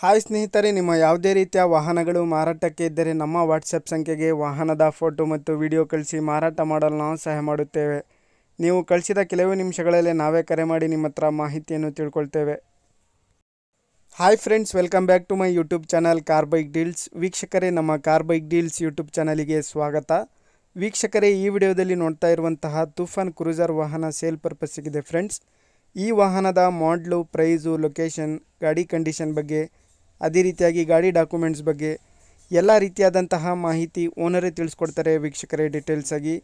Hi ಸ್ನೇಹಿತರೆ, ನಿಮ್ಮ ಯಾವುದೇ ರೀತಿಯ ವಾಹನಗಳು ಮಾರಾಟಕ್ಕೆ ಇದ್ದರೆ ನಮ್ಮ ವಾಟ್ಸಪ್ ಸಂಖ್ಯೆಗೆ ವಾಹನದ ಫೋಟೋ ಮತ್ತು ವಿಡಿಯೋ ಕಳಿಸಿ ಮಾರಾಟ ಮಾಡಲು ನಾವು ಸಹಾಯ ಮಾಡುತ್ತೇವೆ. ನೀವು ಕಳಿಸಿದ ಕೆಲವೇ ನಿಮಿಷಗಳಲ್ಲೇ ನಾವೇ ಕರೆ ಮಾಡಿ ನಿಮ್ಮ ಹತ್ರ ಮಾಹಿತಿಯನ್ನು ತಿಳ್ಕೊಳ್ತೇವೆ. Hi friends, welcome back to my YouTube channel car bike deals. ವೀಕ್ಷಕರೇ, ನಮ್ಮ ಕಾರ್ ಬೈಕ್ ಡೀಲ್ಸ್ ಯೂಟ್ಯೂಬ್ ಚಾನಲಿಗೆ ಸ್ವಾಗತ. ವೀಕ್ಷಕರೇ, ಈ ವಿಡಿಯೋದಲ್ಲಿ ನೋಡ್ತಾ ಇರುವಂತಹ ತೂಫಾನ್ ಕ್ರೂಸರ್ ವಾಹನ ಸೇಲ್ ಪರ್ಪಸ್ಸಿಗಿದೆ ಫ್ರೆಂಡ್ಸ್. ಈ ವಾಹನದ ಮಾಡಲು, ಪ್ರೈಸು, ಲೊಕೇಶನ್, ಗಾಡಿ ಕಂಡೀಷನ್ ಬಗ್ಗೆ, ಅದೇ ರೀತಿಯಾಗಿ ಗಾಡಿ ಡಾಕ್ಯುಮೆಂಟ್ಸ್ ಬಗ್ಗೆ ಎಲ್ಲ ರೀತಿಯಾದಂತಹ ಮಾಹಿತಿ ಓನರೇ ತಿಳಿಸ್ಕೊಡ್ತಾರೆ. ವೀಕ್ಷಕರೇ, ಡೀಟೇಲ್ಸ್ ಆಗಿ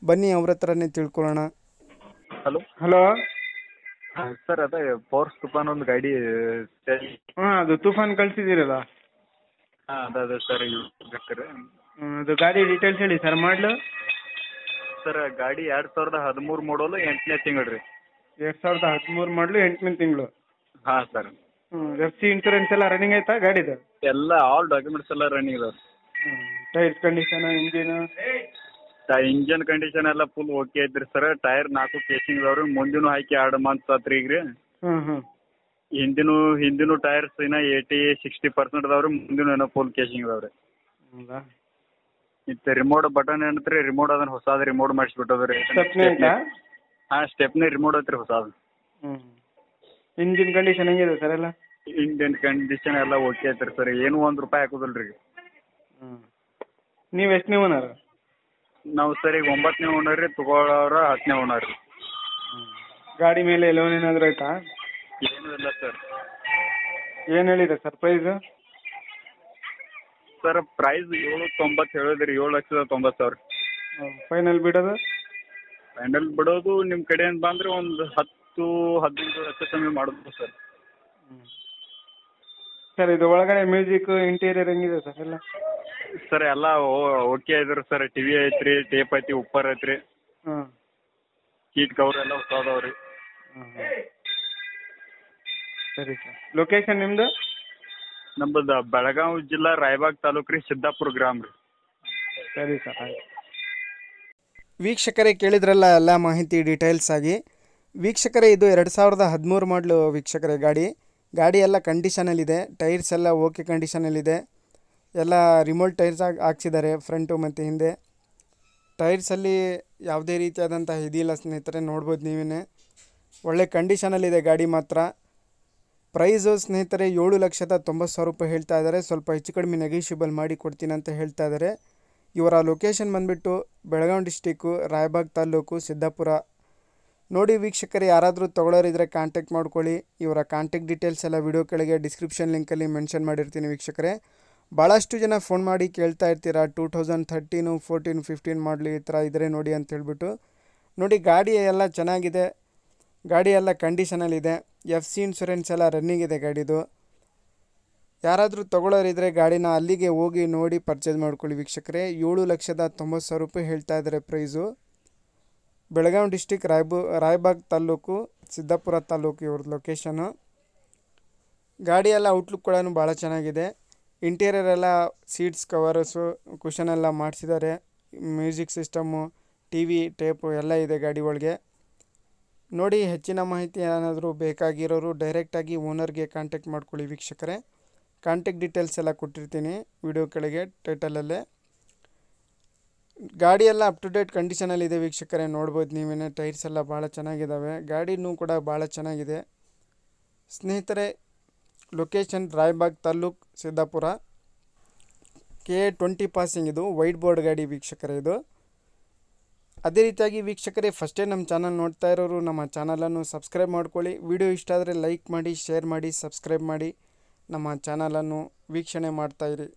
ಬನ್ನಿ ಅವ್ರ ಹತ್ರನೇ ತಿಳ್ಕೊಳ್ಳೋಣ. ಹಲೋ ಸರ್, ಅದೇ ಫೋರ್ಸ್ ತುಫಾನ್ ಒಂದು ಗಾಡಿ ಹಾಂ, ಅದು ತೂಫಾನ್ ಕಳಿಸಿದ್ದೀರಲ್ಲ, ಅದೇ ಸರ್ ಬೇಕಾರೆ. ಅದು ಗಾಡಿ ಡೀಟೇಲ್ಸ್ ಹೇಳಿ ಸರ್. ಮಾಡಲು ಸರ್, ಗಾಡಿ 2013 ಮಾಡಲು 8ನೇ ತಿಂಗಳು ರೀ. 2013 ಮಾಡಲು 8ನೇ ತಿಂಗಳು. ಹಾಂ ಸರ್. FC ಇನ್ಶೂರೆನ್ಸ್ ಎಲ್ಲ ರನ್ನಿಂಗ್ ಆಯ್ತಾ ಗಾಡಿದು? ಎಲ್ಲ ಆಲ್ ಡಾಕ್ಯುಮೆಂಟ್ಸ್ ಎಲ್ಲ ರನ್ನಿಂಗ್ ಇದಾವೆ. ಟೈರ್ಸ್ ಕಂಡೀಷನ್, ಇಂಜಿನ್ ಕಂಡೀಷನ್ ಎಲ್ಲ ಫುಲ್ ಓಕೆ ಐತ್ರಿ ಸರ್. ಟೈರ್ 4 ಕೇಸಿಂಗ್ ಇದಾವ್ರಿ. ಮುಂದಿನ ಹಾಕಿ 2 ಮಂತ್ ಆತ್ರಿ ಈಗ ರೀ. ಹಿಂದಿನ ಟೈರ್ಸ್ ಇನ್ನ 80-60% ಅದಾವ್ರಿ. ಮುಂದಿನ ಏನೋ ಫುಲ್ ಕೇಸಿಂಗ್ ಇದಾವ್ರಿ. ಹೌದಾ? ಮತ್ತೆ ರಿಮೋಟ್ ಬಟನ್ ಏನತ್ರಿ, ರಿಮೋಟ್ ಅದನ್ನ ಹೊಸಾದ ರಿಮೋಟ್ ಮಾಡಿಸ್ಬಿಟ್ಟದ್ರಿ. ಹಾಂ, ಸ್ಟೆಪ್ನಿ ರಿಮೋಟ್ ಐತ್ರಿ ಹೊಸಾದ. ಇಂಜಿನ್ ಕಂಡೀಷನ್ ಹೆಂಗಿದೆ ಸರ್ ಎಲ್ಲ? ಇಂಜಿನ್ ಕಂಡೀಷನ್ ಎಲ್ಲ ಓಕೆ ಐತ್ರಿ ಸರ್. ಏನು ₹1 ಹಾಕೋದಿಲ್ರಿ. ನೀವು ಎಷ್ಟನೇ ಓನರ್? ನಾವು ಸರ್ ಈಗ 9ನೇ ಓನರ್ ರೀ. ತಗೊಳ್ಳೋರ 10ನೇ ಓನರ್ ರೀ. ಗಾಡಿ ಮೇಲೆ ಲೋನ್ ಏನಾದರೂ ಆಯ್ತಾ? ಏನೂ ಇಲ್ಲ ಸರ್. ಏನು ಹೇಳಿದೆ ಸರ್ ಪ್ರೈಸ್? ಸರ್, ಪ್ರೈಸ್ 790 ಹೇಳಿದ್ರಿ. 7,90,000. ಫೈನಲ್ ಬಿಡೋದು? ಫೈನಲ್ ಬಿಡೋದು ನಿಮ್ಮ ಕಡೆಯಿಂದ ಬಂದರೆ ಒಂದು 10-15 ಹೆಚ್ಚು ಕಮ್ಮಿ ಮಾಡೋದು ಸರ್. ಸರ್, ಇದು ಒಳಗಡೆ ಮ್ಯೂಸಿಕ್, ಇಂಟೀರಿಯರ್ ಹೆಂಗಿದೆ ಸರ್ ಎಲ್ಲ? ಸರ್, ಎಲ್ಲ ಓಕೆ ಇದ್ರಿ ಸರ್. ಟಿವಿ ಐತ್ರಿ, ಟೇಪ್ ಐತಿ, ಉಪ್ಪರ್ ಐತ್ರಿ. ಸೀಟ್ ಕವರ್ ಎಲ್ಲ ಹೊಸ ಅದಾವ್ರಿ. ಸರಿ ಸರ್. ಲೊಕೇಶನ್ ನಿಮ್ಮದು? ನಮ್ಮದು ಬೆಳಗಾವಿ ಜಿಲ್ಲಾ, ರಾಯಬಾಗ್ ತಾಲೂಕು ರೀ, ಸಿದ್ದಾಪುರ ಗ್ರಾಮ ರೀ. ಸರಿ ಸರ್, ಆಯ್ತು. ವೀಕ್ಷಕರೇ, ಕೇಳಿದ್ರಲ್ಲ ಎಲ್ಲ ಮಾಹಿತಿ ಡೀಟೇಲ್ಸ್ ಆಗಿ. ವೀಕ್ಷಕರೇ, ಇದು 2013 ಮಾಡಲು ವೀಕ್ಷಕರೇ. ಗಾಡಿ ಎಲ್ಲ ಕಂಡೀಷನಲ್ಲಿದೆ. ಟೈರ್ಸ್ ಎಲ್ಲ ಓಕೆ ಕಂಡೀಷನಲ್ಲಿದೆ. ಎಲ್ಲ ರಿಮೋಟ್ ಟೈರ್ಸ್ ಹಾಕ್ಸಿದ್ದಾರೆ ಫ್ರಂಟು ಮತ್ತು ಹಿಂದೆ. ಟೈರ್ಸಲ್ಲಿ ಯಾವುದೇ ರೀತಿಯಾದಂಥ ಇದಿಲ್ಲ ಸ್ನೇಹಿತರೆ, ನೋಡ್ಬೋದು ನೀವೇ. ಒಳ್ಳೆ ಕಂಡೀಷನಲ್ಲಿದೆ ಗಾಡಿ ಮಾತ್ರ. ಪ್ರೈಸು ಸ್ನೇಹಿತರೆ ₹7,90,000 ಹೇಳ್ತಾ ಇದ್ದಾರೆ. ಸ್ವಲ್ಪ ಹೆಚ್ಚು ಕಡಿಮೆ ನೆಗೋಷಿಯಬಲ್ ಮಾಡಿ ಕೊಡ್ತೀನಿ ಅಂತ ಹೇಳ್ತಾ ಇದ್ದಾರೆ. ಇವರ ಲೊಕೇಶನ್ ಬಂದುಬಿಟ್ಟು ಬೆಳಗಾವಿ ಡಿಸ್ಟಿಕ್ಕು, ರಾಯಬಾಗ್ ತಾಲೂಕು, ಸಿದ್ದಾಪುರ. ನೋಡಿ ವೀಕ್ಷಕರೇ, ಯಾರಾದರೂ ತೊಗೊಳೋರಿದ್ರೆ ಕಾಂಟ್ಯಾಕ್ಟ್ ಮಾಡ್ಕೊಳ್ಳಿ. ಇವರ ಕಾಂಟ್ಯಾಕ್ಟ್ ಡೀಟೇಲ್ಸ್ ಎಲ್ಲ ವಿಡಿಯೋ ಕೆಳಗೆ ಡಿಸ್ಕ್ರಿಪ್ಷನ್ ಲಿಂಕಲ್ಲಿ ಮೆನ್ಷನ್ ಮಾಡಿರ್ತೀನಿ ವೀಕ್ಷಕರೇ. ಭಾಳಷ್ಟು ಜನ ಫೋನ್ ಮಾಡಿ ಕೇಳ್ತಾ ಇರ್ತೀರಾ 2013, 14, 15 ಮಾಡಲಿ ಈ ಥರ ಇದ್ರೆ ನೋಡಿ ಅಂತ ಹೇಳ್ಬಿಟ್ಟು. ನೋಡಿ, ಗಾಡಿ ಎಲ್ಲ ಚೆನ್ನಾಗಿದೆ. ಗಾಡಿ ಎಲ್ಲ ಕಂಡೀಷನಲ್ಲಿದೆ. FC ಇನ್ಶೂರೆನ್ಸ್ ಎಲ್ಲ ರನ್ನಿಂಗ್ ಇದೆ ಗಾಡಿದು. ಯಾರಾದರೂ ತೊಗೊಳೋರಿದ್ರೆ ಗಾಡಿನ ಅಲ್ಲಿಗೆ ಹೋಗಿ ನೋಡಿ ಪರ್ಚೇಸ್ ಮಾಡ್ಕೊಳ್ಳಿ ವೀಕ್ಷಕರೇ. ₹7,90,000 ಹೇಳ್ತಾ ಇದ್ದಾರೆ ಪ್ರೈಸು. ಬೆಳಗಾವಿ ಡಿಸ್ಟಿಕ್, ರಾಯಬಾಗ್ ತಾಲೂಕು, ಸಿದ್ದಾಪುರ ತಾಲೂಕು ಇವ್ರದ್ದು ಲೊಕೇಶನು. ಗಾಡಿ ಎಲ್ಲ ಔಟ್ಲುಕ್ ಕೂಡ ಭಾಳ ಚೆನ್ನಾಗಿದೆ. ಇಂಟೀರಿಯರ್ ಎಲ್ಲ ಸೀಟ್ಸ್ ಕವರ್ಸು, ಕುಷನ್ ಎಲ್ಲ ಮಾಡಿಸಿದ್ದಾರೆ. ಮ್ಯೂಸಿಕ್ ಸಿಸ್ಟಮು, TV, ಟೇಪು ಎಲ್ಲ ಇದೆ ಗಾಡಿ ಒಳಗೆ. ನೋಡಿ, ಹೆಚ್ಚಿನ ಮಾಹಿತಿ ಏನಾದರೂ ಬೇಕಾಗಿರೋರು ಡೈರೆಕ್ಟಾಗಿ ಓನರ್ಗೆ ಕಾಂಟ್ಯಾಕ್ಟ್ ಮಾಡ್ಕೊಳ್ಳಿ ವೀಕ್ಷಕರೇ. ಕಾಂಟ್ಯಾಕ್ಟ್ ಡೀಟೇಲ್ಸ್ ಎಲ್ಲ ಕೊಟ್ಟಿರ್ತೀನಿ ವಿಡಿಯೋ ಕೆಳಗೆ ಟೈಟಲಲ್ಲೇ. ಗಾಡಿ ಎಲ್ಲ ಅಪ್ ಟು ಡೇಟ್ ಕಂಡೀಷನಲ್ಲಿದೆ ವೀಕ್ಷಕರೇ, ನೋಡ್ಬೋದು ನೀವೇ. ಟೈರ್ಸ್ ಎಲ್ಲ ಭಾಳ ಚೆನ್ನಾಗಿದ್ದಾವೆ. ಗಾಡಿನೂ ಕೂಡ ಭಾಳ ಚೆನ್ನಾಗಿದೆ ಸ್ನೇಹಿತರೆ. Location Raibag taluk, Siddapur. K20 passing. ಇದು ವೈಟ್ ಬೋರ್ಡ್ ಗಾಡಿ ವೀಕ್ಷಕರೇ ಇದು. ಅದೇ ರೀತಿಯಾಗಿ ವೀಕ್ಷಕರೇ, ಫಸ್ಟೇ ನಮ್ಮ ಚಾನಲ್ ನೋಡ್ತಾ ಇರೋರು ನಮ್ಮ ಚಾನಲನ್ನು ಸಬ್ಸ್ಕ್ರೈಬ್ ಮಾಡ್ಕೊಳ್ಳಿ. ವಿಡಿಯೋ ಇಷ್ಟ ಆದರೆ ಲೈಕ್ ಮಾಡಿ, ಶೇರ್ ಮಾಡಿ, ಸಬ್ಸ್ಕ್ರೈಬ್ ಮಾಡಿ ನಮ್ಮ ಚಾನಲನ್ನು ವೀಕ್ಷಣೆ ಮಾಡ್ತಾಯಿರಿ.